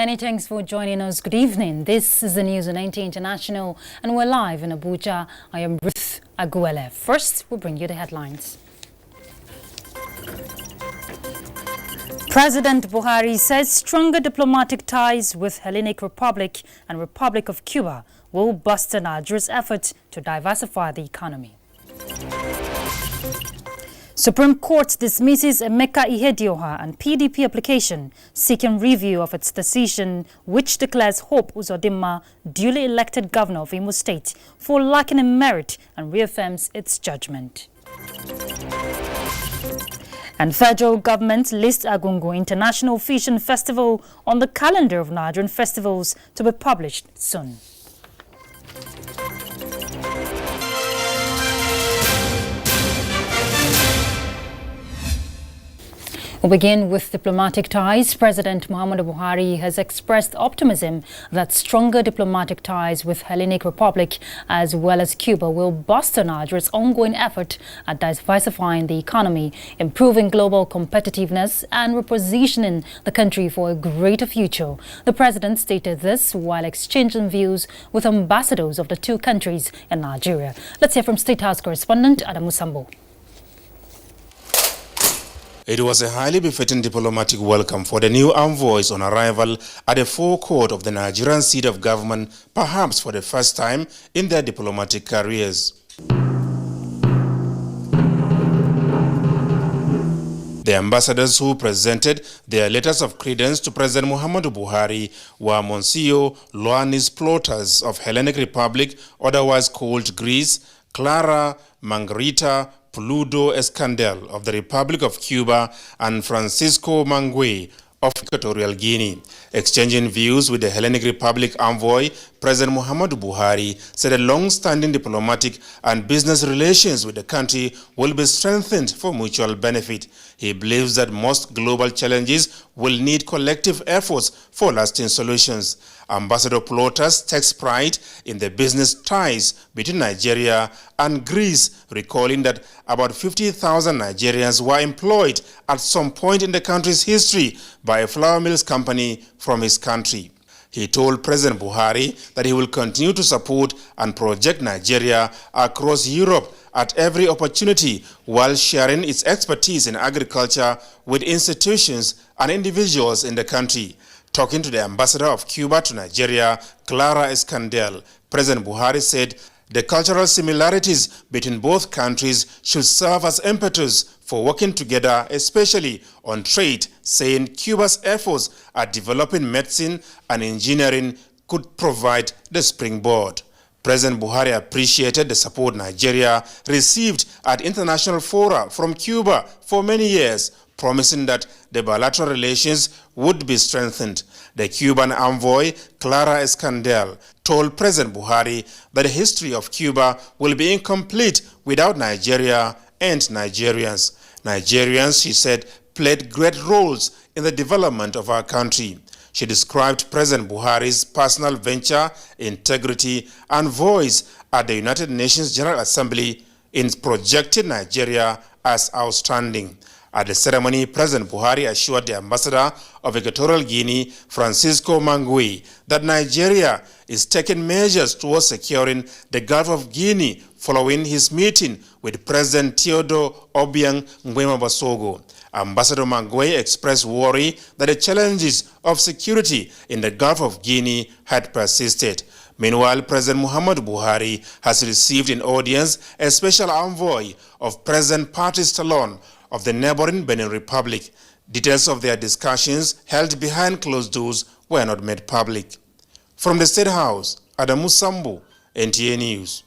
Many thanks for joining us. Good evening. This is the News on 90 International and we're live in Abuja. I am Ruth Aguele. First, we'll bring you the headlines. President Buhari says stronger diplomatic ties with Hellenic Republic and Republic of Cuba will boost Nigeria's efforts to diversify the economy. Supreme Court dismisses Emeka Ihedioha and PDP application seeking review of its decision which declares Hope Uzodinma duly elected governor of Imo State for lacking in merit and reaffirms its judgment. And federal government lists Agungu International Fishing Festival on the calendar of Nigerian festivals to be published soon. We'll begin with diplomatic ties. President Muhammadu Buhari has expressed optimism that stronger diplomatic ties with Hellenic Republic as well as Cuba will bolster Nigeria's ongoing effort at diversifying the economy, improving global competitiveness and repositioning the country for a greater future. The president stated this while exchanging views with ambassadors of the two countries in Nigeria. Let's hear from State House correspondent Adamu Sambo. It was a highly befitting diplomatic welcome for the new envoys on arrival at the forecourt of the Nigerian seat of government, perhaps for the first time in their diplomatic careers. The ambassadors who presented their letters of credence to President Muhammadu Buhari were Monsieur Ioannis Ploutas of Hellenic Republic, otherwise called Greece, Clara Margarita Pulido Escandel of the Republic of Cuba, and Francisco Mangue of Equatorial Guinea. Exchanging views with the Hellenic Republic envoy, President Muhammadu Buhari said a long-standing diplomatic and business relations with the country will be strengthened for mutual benefit. He believes that most global challenges will need collective efforts for lasting solutions. Ambassador Ploutas takes pride in the business ties between Nigeria and Greece, recalling that about 50,000 Nigerians were employed at some point in the country's history by a flour mills company from his country. He told President Buhari that he will continue to support and project Nigeria across Europe at every opportunity while sharing its expertise in agriculture with institutions and individuals in the country. Talking to the ambassador of Cuba to Nigeria, Clara Escandel, President Buhari said the cultural similarities between both countries should serve as impetus for working together, especially on trade, saying Cuba's efforts at developing medicine and engineering could provide the springboard. President Buhari appreciated the support Nigeria received at international fora from Cuba for many years, promising that the bilateral relations would be strengthened. The Cuban envoy, Clara Escandel, told President Buhari that the history of Cuba will be incomplete without Nigeria and Nigerians. Nigerians, she said, played great roles in the development of our country. She described President Buhari's personal venture, integrity, and voice at the United Nations General Assembly in projecting Nigeria as outstanding. At the ceremony, President Buhari assured the ambassador of Equatorial Guinea, Francisco Mangue, that Nigeria is taking measures towards securing the Gulf of Guinea following his meeting with President Theodore Obiang Nguema Basogo. Ambassador Mangue expressed worry that the challenges of security in the Gulf of Guinea had persisted. Meanwhile, President Muhammadu Buhari has received in audience a special envoy of President Patrice Talon of the neighboring Benin Republic. Details of their discussions held behind closed doors were not made public. From the State House, Adamu Sambo, NTA News.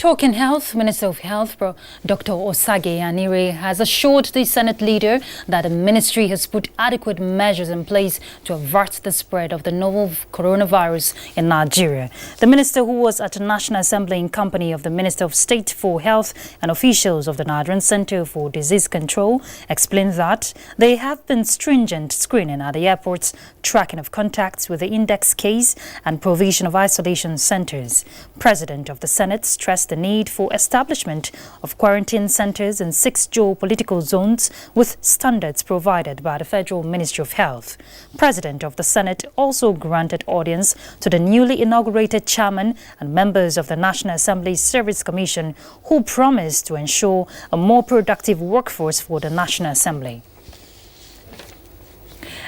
Talking health, Minister of Health, Dr. Osage Anire, has assured the Senate leader that the ministry has put adequate measures in place to avert the spread of the novel coronavirus in Nigeria. The minister, who was at the National Assembly in company of the Minister of State for Health and officials of the Nigerian Center for Disease Control, explained that they have been stringent screening at the airports, tracking of contacts with the index case, and provision of isolation centers. President of the Senate stressed the need for establishment of quarantine centers in 6 geopolitical zones with standards provided by the Federal Ministry of Health. President of the Senate also granted audience to the newly inaugurated chairman and members of the National Assembly Service Commission, who promised to ensure a more productive workforce for the National Assembly.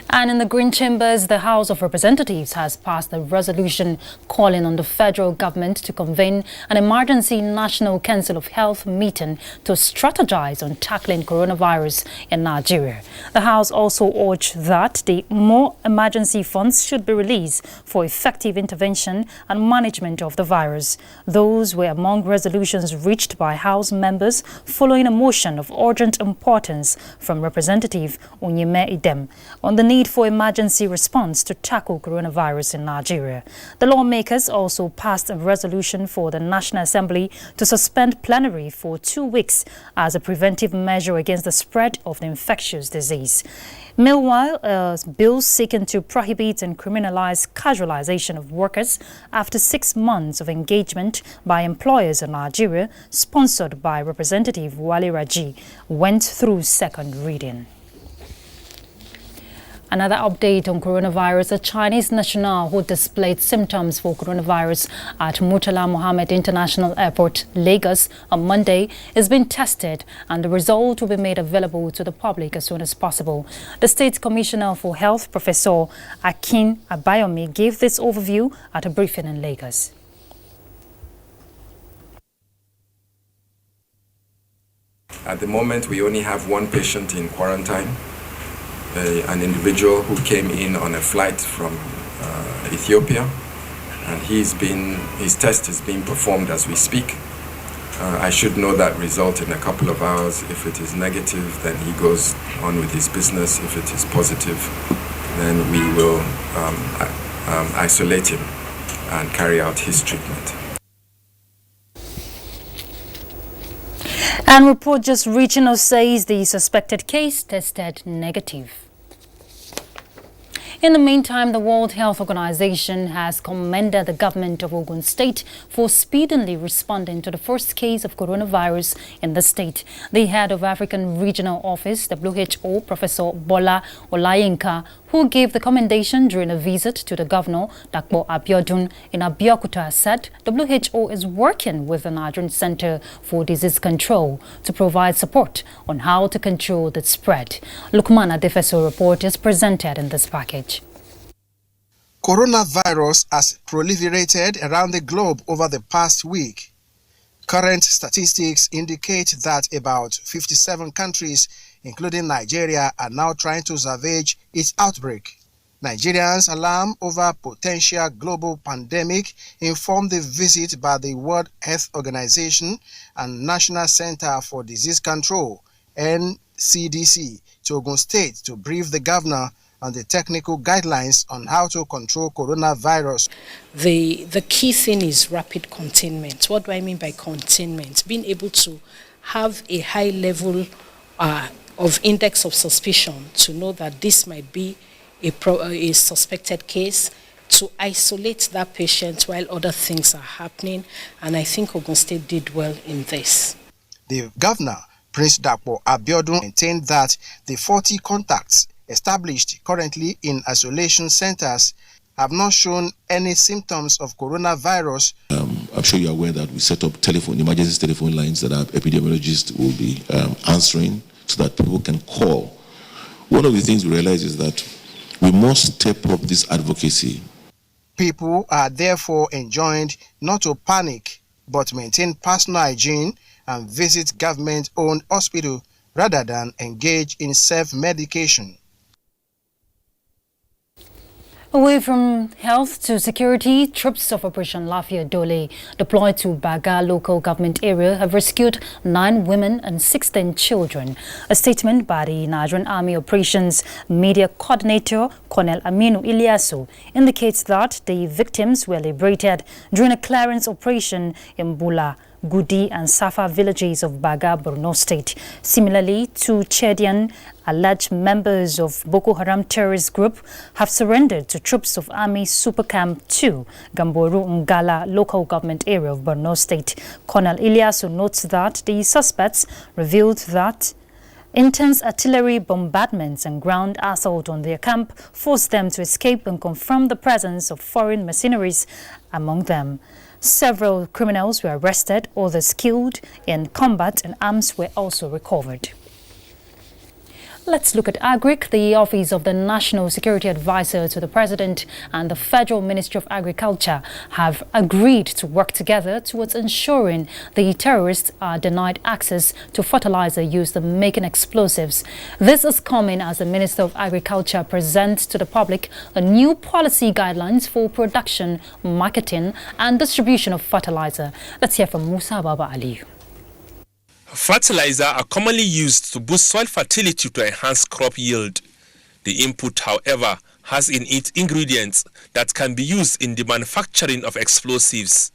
And in the Green Chambers, the House of Representatives has passed a resolution calling on the federal government to convene an emergency National Council of Health meeting to strategize on tackling coronavirus in Nigeria. The House also urged that more emergency funds should be released for effective intervention and management of the virus. Those were among resolutions reached by House members following a motion of urgent importance from Representative Onyeme Idem on the need for emergency response to tackle coronavirus in Nigeria. The lawmakers also passed a resolution for the National Assembly to suspend plenary for 2 weeks as a preventive measure against the spread of the infectious disease. Meanwhile, a bill seeking to prohibit and criminalize casualization of workers after 6 months of engagement by employers in Nigeria, sponsored by Representative Wale Raji, went through second reading. Another update on coronavirus: a Chinese national who displayed symptoms for coronavirus at Murtala Mohammed International Airport, Lagos, on Monday is being tested, and the result will be made available to the public as soon as possible. The State Commissioner for Health, Professor Akin Abayomi, gave this overview at a briefing in Lagos. At the moment, we only have one patient in quarantine. An individual who came in on a flight from Ethiopia, and his test is being performed as we speak. I should know that result in a couple of hours. If it is negative, then he goes on with his business. If it is positive, then we will isolate him and carry out his treatment. And report just reaching us says the suspected case tested negative. In the meantime, the World Health Organization has commended the government of Ogun State for speedily responding to the first case of coronavirus in the state. The head of African Regional Office, WHO, Professor Bola Olayinka, who gave the commendation during a visit to the governor, Dapo Abiodun, in Abeokuta, said WHO is working with the Nigerian Center for Disease Control to provide support on how to control the spread. Lukman Adefeso report is presented in this package. Coronavirus has proliferated around the globe over the past week. Current statistics indicate that about 57 countries, including Nigeria, are now trying to salvage its outbreak. Nigerians' alarm over potential global pandemic informed the visit by the World Health Organization and National Center for Disease Control, NCDC, to Ogun State to brief the governor on the technical guidelines on how to control coronavirus. The key thing is rapid containment. What do I mean by containment? Being able to have a high level of index of suspicion to know that this might be a suspected case, to isolate that patient while other things are happening. And I think Ogun State did well in this. The governor, Prince Dapo Abiodun, maintained that the 40 contacts established currently in isolation centers have not shown any symptoms of coronavirus. I'm sure you're aware that we set up emergency telephone lines that our epidemiologists will be answering so that people can call. One of the things we realize is that we must step up this advocacy. People are therefore enjoined not to panic, but maintain personal hygiene and visit government-owned hospital rather than engage in self-medication. Away from health to security, troops of Operation Lafia Dole deployed to Baga local government area have rescued 9 women and 16 children. A statement by the Nigerian Army Operations Media Coordinator, Colonel Aminu Ilyasu, indicates that the victims were liberated during a clearance operation in Bula, Gudi and Safa villages of Baga, Borno State. Similarly to Chedian, alleged members of Boko Haram terrorist group have surrendered to troops of Army Super Camp 2, Gamboru Ngala local government area of Borno State. Colonel Ilyasu notes that the suspects revealed that intense artillery bombardments and ground assault on their camp forced them to escape and confirmed the presence of foreign mercenaries among them. Several criminals were arrested, others killed in combat, and arms were also recovered. Let's look at AGRIC. The Office of the National Security Advisor to the President and the Federal Ministry of Agriculture have agreed to work together towards ensuring the terrorists are denied access to fertilizer used in making explosives. This is coming as the Minister of Agriculture presents to the public a new policy guidelines for production, marketing and distribution of fertilizer. Let's hear from Musa Baba Aliyu. Fertilizer are commonly used to boost soil fertility to enhance crop yield. The input, however, has in it ingredients that can be used in the manufacturing of explosives.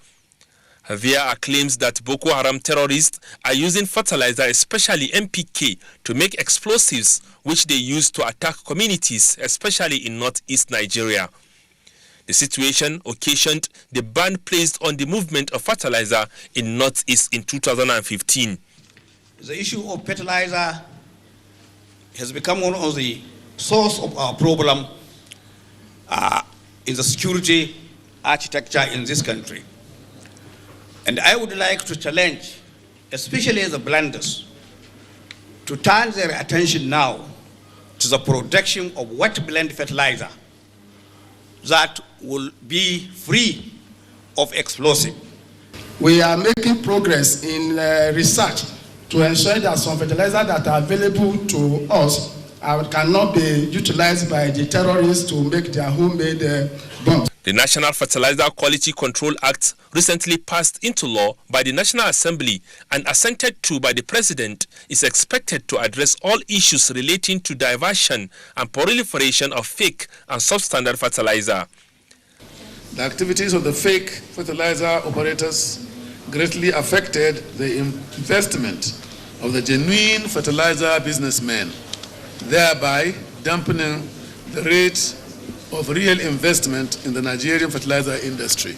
There are claims that Boko Haram terrorists are using fertilizer, especially NPK, to make explosives which they use to attack communities, especially in northeast Nigeria. The situation occasioned the ban placed on the movement of fertilizer in northeast in 2015. The issue of fertilizer has become one of the source of our problem in the security architecture in this country. And I would like to challenge, especially the blenders, to turn their attention now to the production of wet blend fertilizer that will be free of explosive. We are making progress in research to ensure that some fertilizers that are available to us cannot be utilized by the terrorists to make their homemade bombs. The National Fertilizer Quality Control Act, recently passed into law by the National Assembly and assented to by the President, is expected to address all issues relating to diversion and proliferation of fake and substandard fertilizer. The activities of the fake fertilizer operators greatly affected the investment of the genuine fertilizer businessmen, thereby dampening the rate of real investment in the Nigerian fertilizer industry.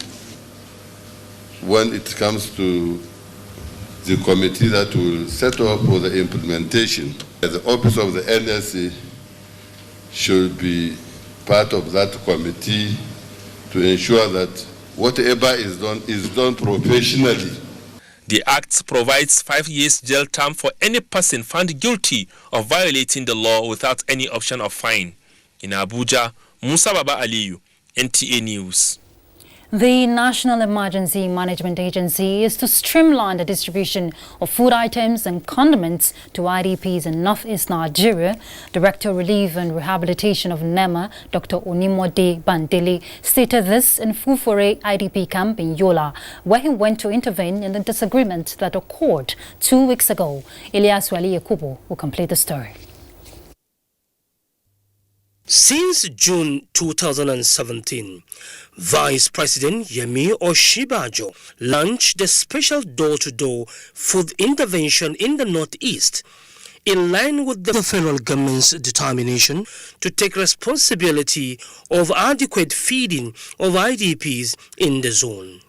When it comes to the committee that will set up for the implementation, the office of the NSC should be part of that committee to ensure that whatever is done professionally. The Act provides 5 years jail term for any person found guilty of violating the law without any option of fine. In Abuja, Musa Baba Aliyu, NTA News. The National Emergency Management Agency is to streamline the distribution of food items and condiments to IDPs in northeast Nigeria. Director Relief and Rehabilitation of NEMA, Dr. Onimode Bandele, stated this in Fufore IDP camp in Yola, where he went to intervene in the disagreement that occurred 2 weeks ago. Ilyasu Ali Yakubu will complete the story. Since June 2017, Vice President Yemi Oshibajo launched the special door-to-door food intervention in the Northeast, in line with the federal government's determination to take responsibility of adequate feeding of IDPs in the zone.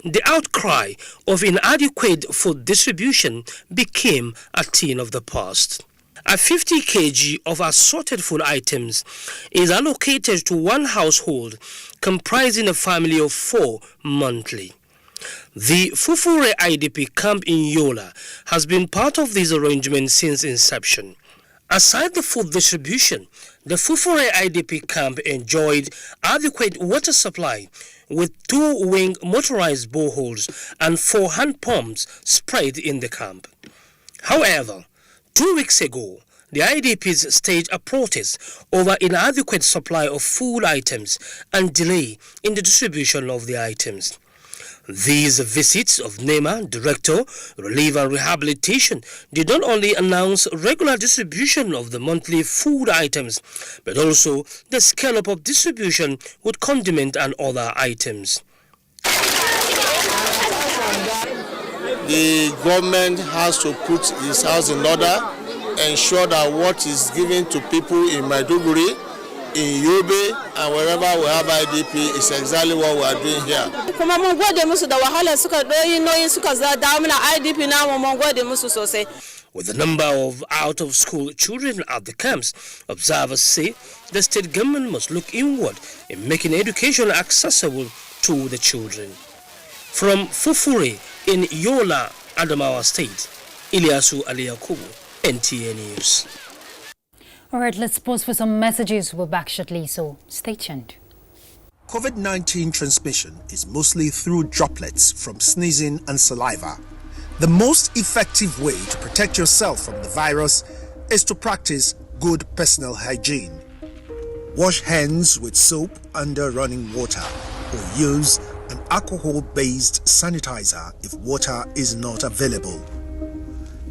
The outcry of inadequate food distribution became a thing of the past. A 50 kg of assorted food items is allocated to one household comprising a family of 4 monthly. The Fufure IDP camp in Yola has been part of these arrangements since inception. Aside the food distribution, the Fufure IDP camp enjoyed adequate water supply with 2 wing motorized boreholes and 4 hand pumps spread in the camp. However, 2 weeks ago, the IDPs staged a protest over inadequate supply of food items and delay in the distribution of the items. These visits of NEMA, Director, Relief and Rehabilitation, did not only announce regular distribution of the monthly food items, but also the scale-up of distribution with condiment and other items. The government has to put his house in order, ensure that what is given to people in Maiduguri, in Yobe, and wherever we have IDP is exactly what we are doing here. With the number of out-of-school children at the camps, observers say the state government must look inward in making education accessible to the children. From Fufure in Yola, Adamawa State, Ilyasu Aliyakubu, NTA News. All right, let's pause for some messages. We're back shortly, so stay tuned. COVID-19 transmission is mostly through droplets from sneezing and saliva. The most effective way to protect yourself from the virus is to practice good personal hygiene. Wash hands with soap under running water or use an alcohol-based sanitizer if water is not available.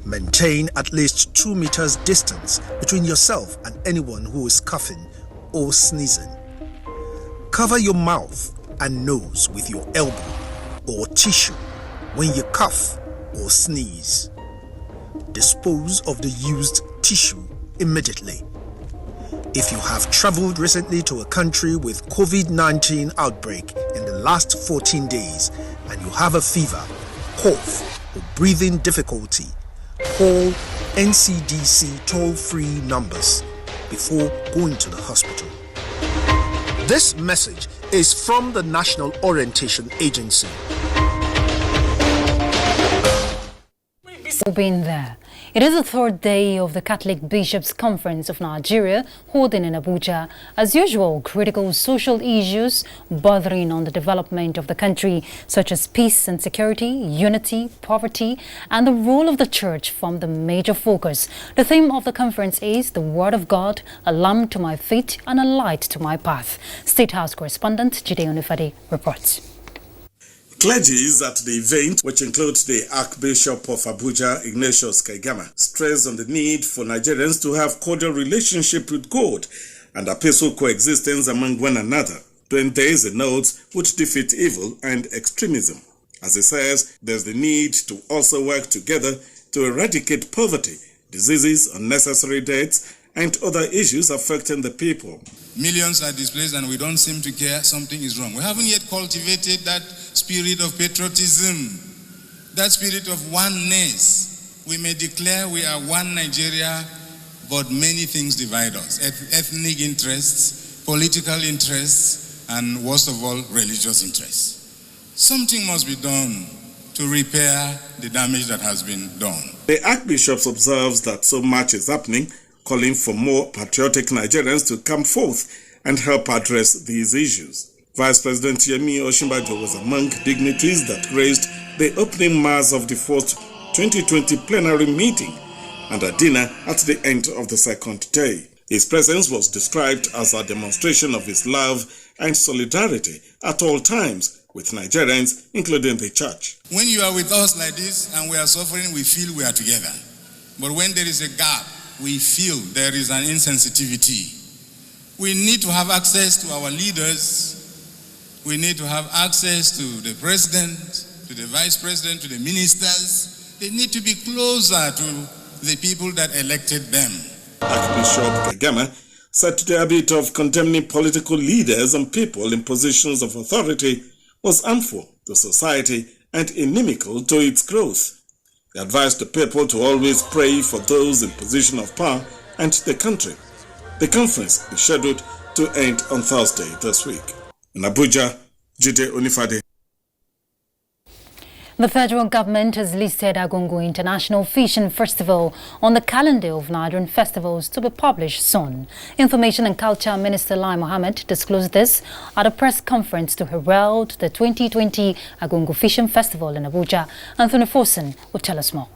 Maintain at least 2 meters distance between yourself and anyone who is coughing or sneezing. Cover your mouth and nose with your elbow or tissue when you cough or sneeze. Dispose of the used tissue immediately. If you have traveled recently to a country with COVID-19 outbreak in the last 14 days and you have a fever, cough, or breathing difficulty, call NCDC toll-free numbers before going to the hospital. This message is from the National Orientation Agency. Been there. It is the third day of the Catholic Bishops' Conference of Nigeria, holding in Abuja. As usual, critical social issues bothering on the development of the country, such as peace and security, unity, poverty, and the role of the church form the major focus. The theme of the conference is the Word of God, a lamp to my feet and a light to my path. State House correspondent Jide Onifade reports. Clergies at the event, which includes the Archbishop of Abuja, Ignatius Kaigama, stressed on the need for Nigerians to have cordial relationship with God and a peaceful coexistence among one another. 20 days in notes would defeat evil and extremism. As he says, there's the need to also work together to eradicate poverty, diseases, unnecessary deaths, and other issues affecting the people. Millions are displaced and we don't seem to care. Something is wrong. We haven't yet cultivated that spirit of patriotism, that spirit of oneness. We may declare we are one Nigeria, but many things divide us. Ethnic interests, political interests, and worst of all, religious interests. Something must be done to repair the damage that has been done. The Archbishop observes that so much is happening, calling for more patriotic Nigerians to come forth and help address these issues. Vice President Yemi Osinbajo was among dignitaries that graced the opening mass of the first 2020 plenary meeting and a dinner at the end of the second day. His presence was described as a demonstration of his love and solidarity at all times with Nigerians, including the church. When you are with us like this and we are suffering, we feel we are together. But when there is a gap, we feel there is an insensitivity. We need to have access to our leaders. We need to have access to the president, to the vice president, to the ministers. They need to be closer to the people that elected them. Archbishop Kagame said the habit of condemning political leaders and people in positions of authority was harmful to society and inimical to its growth. He advised the people to always pray for those in position of power and the country. The conference is scheduled to end on Thursday this week. In Abuja, Jide Onifade. The federal government has listed Argungu International Fishing Festival on the calendar of Nigerian festivals to be published soon. Information and Culture Minister Lai Mohammed disclosed this at a press conference to herald the 2020 Argungu Fishing Festival in Abuja. Anthony Forson will tell us more.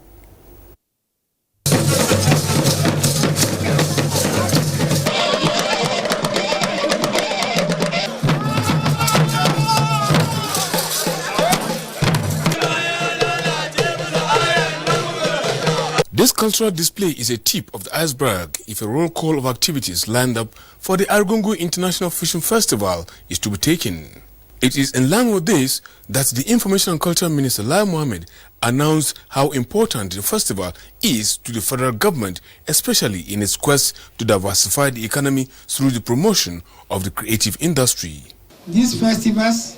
This cultural display is a tip of the iceberg if a roll call of activities lined up for the Argungu International Fishing Festival is to be taken. It is in line with this that the Information and Culture Minister Lai Mohammed announced how important the festival is to the federal government, especially in its quest to diversify the economy through the promotion of the creative industry. These festivals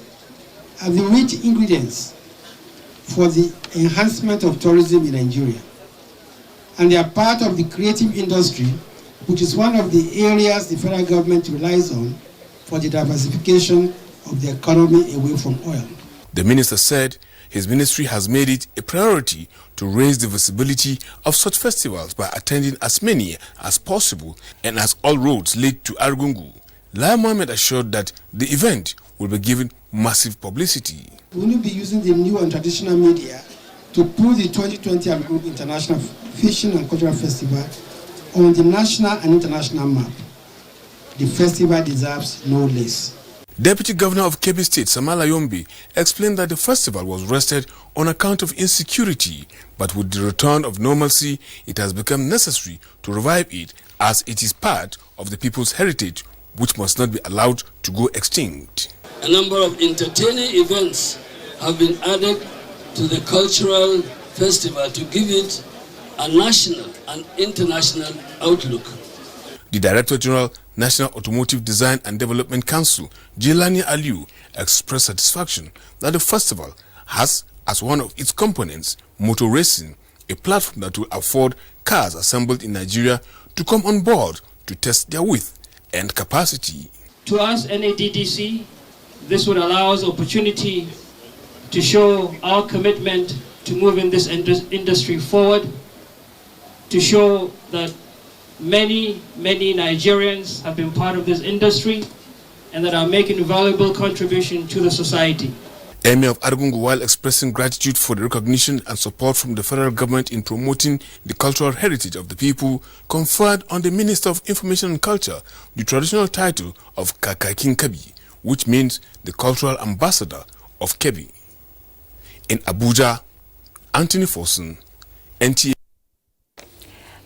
are the rich ingredients for the enhancement of tourism in Nigeria, and they are part of the creative industry, which is one of the areas the federal government relies on for the diversification of the economy away from oil. The minister said his ministry has made it a priority to raise the visibility of such festivals by attending as many as possible and as all roads lead to Argungu. Lai Mohammed assured that the event will be given massive publicity. We will be using the new and traditional media to put the 2020 Argungu International Fishing and Cultural Festival on the national and international map. The festival deserves no less. Deputy Governor of Kebbi State, Samala Yombi, explained that the festival was rested on account of insecurity, but with the return of normalcy, it has become necessary to revive it as it is part of the people's heritage, which must not be allowed to go extinct. A number of entertaining events have been added to the cultural festival to give it a national and international outlook. The Director General, National Automotive Design and Development Council, Jilani Aliu, expressed satisfaction that the festival has as one of its components motor racing, a platform that will afford cars assembled in Nigeria to come on board to test their width and capacity. To us, NADDC, this would allow us opportunity to show our commitment to moving this industry forward, to show that many Nigerians have been part of this industry and that are making a valuable contribution to the society. Emir of Argungu, while expressing gratitude for the recognition and support from the federal government in promoting the cultural heritage of the people, conferred on the Minister of Information and Culture the traditional title of Kakakin Kebbi, which means the cultural ambassador of Kebbi. In Abuja, Anthony Fosun, NTA.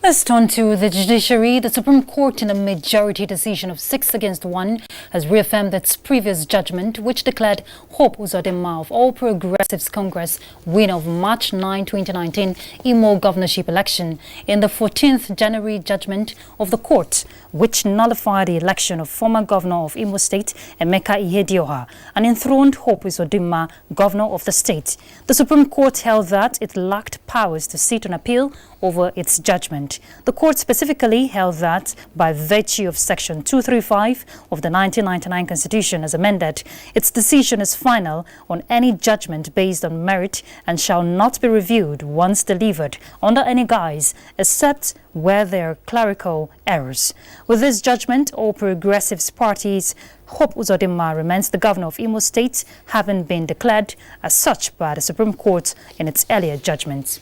Let's turn to the judiciary. The Supreme Court, in a majority decision of 6-1, has reaffirmed its previous judgment, which declared Hope Uzodinma of All Progressives Congress winner of March 9, 2019 Imo governorship election in the 14th January judgment of the court, which nullified the election of former governor of Imo State, Emeka Ihedioha, and enthroned Hope Uzodinma governor of the state. The Supreme Court held that it lacked powers to sit on appeal over its judgment. The court specifically held that by virtue of Section 235 of the 1999 Constitution as amended, its decision is final on any judgment based on merit and shall not be reviewed once delivered under any guise except where there are clerical errors. With this judgment, all progressives parties Hope Uzodinma remains the governor of Imo State, having been declared as such by the Supreme Court in its earlier judgments.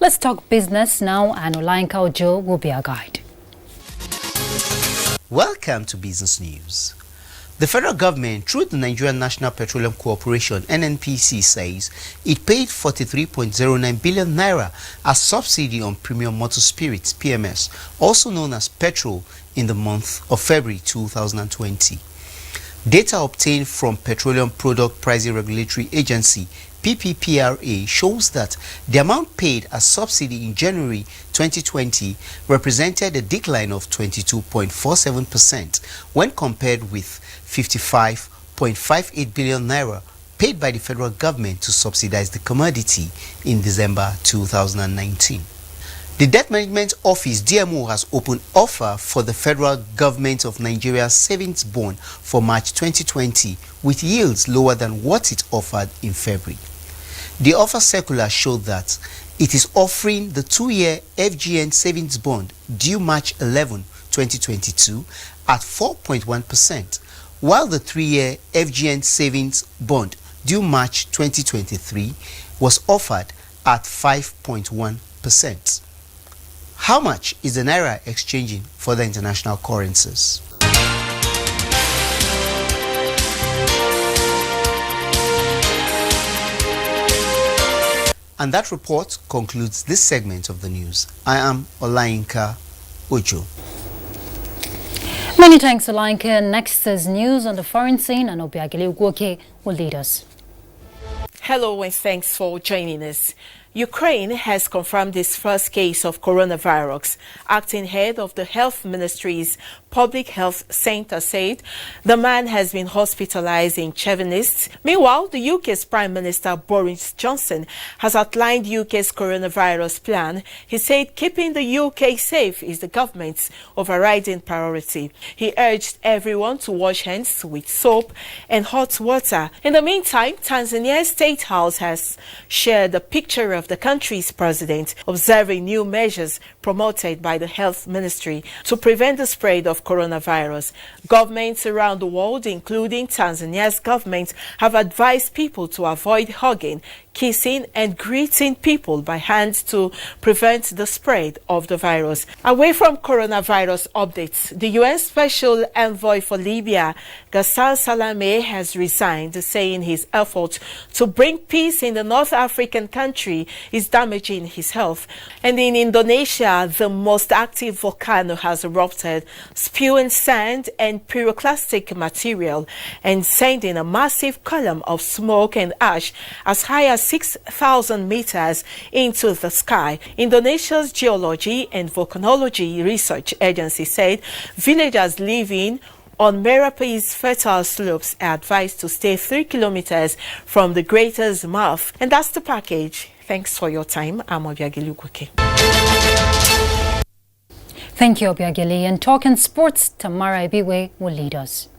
Let's talk business now, and Olayinka Ojo will be our guide. Welcome to Business News. The federal government, through the Nigerian National Petroleum Corporation (NNPC), says it paid 43.09 billion naira as subsidy on premium motor spirits (PMS), also known as petrol, in the month of February 2020. Data obtained from Petroleum Product Pricing Regulatory Agency (PPPRA) shows that the amount paid as subsidy in January 2020 represented a decline of 22.47% when compared with 55.58 billion naira paid by the federal government to subsidize the commodity in December 2019. The Debt Management Office (DMO) has opened offer for the federal government of Nigeria's savings bond for March 2020 with yields lower than what it offered in February. The offer circular showed that it is offering the 2-year FGN savings bond due March 11, 2022 at 4.1%, while the 3-year FGN savings bond due March 2023 was offered at 5.1%. How much is the Naira exchanging for the international currencies? And that report concludes this segment of the news. I am Olayinka Ojo. Many thanks, Olanka. Next is news on the foreign scene, and Obiageli Ugwoke will lead us. Hello and thanks for joining us. Ukraine has confirmed its first case of coronavirus. Acting head of the Health Ministry's Public Health Center said the man has been hospitalized in Chernivtsi. Meanwhile, the UK's Prime Minister Boris Johnson has outlined UK's coronavirus plan. He said keeping the UK safe is the government's overriding priority. He urged everyone to wash hands with soap and hot water. In the meantime, Tanzania's State House has shared a picture of the country's president observing new measures promoted by the Health Ministry to prevent the spread of coronavirus. Governments around the world, including Tanzania's government, have advised people to avoid hugging, kissing and greeting people by hand to prevent the spread of the virus. Away from coronavirus updates, the UN Special Envoy for Libya, Ghassan Salamé, has resigned, saying his effort to bring peace in the North African country is damaging his health. And in Indonesia, the most active volcano has erupted, spewing sand and pyroclastic material and sending a massive column of smoke and ash as high as 6,000 meters into the sky. Indonesia's Geology and Volcanology Research Agency said villagers living on Merapi's fertile slopes are advised to stay 3 kilometers from the crater's mouth. And that's the package. Thanks for your time. I'm Obiageli Ugwoke. Thank you, Obiageli. And talking sports, Tamara Ibiwe will lead us.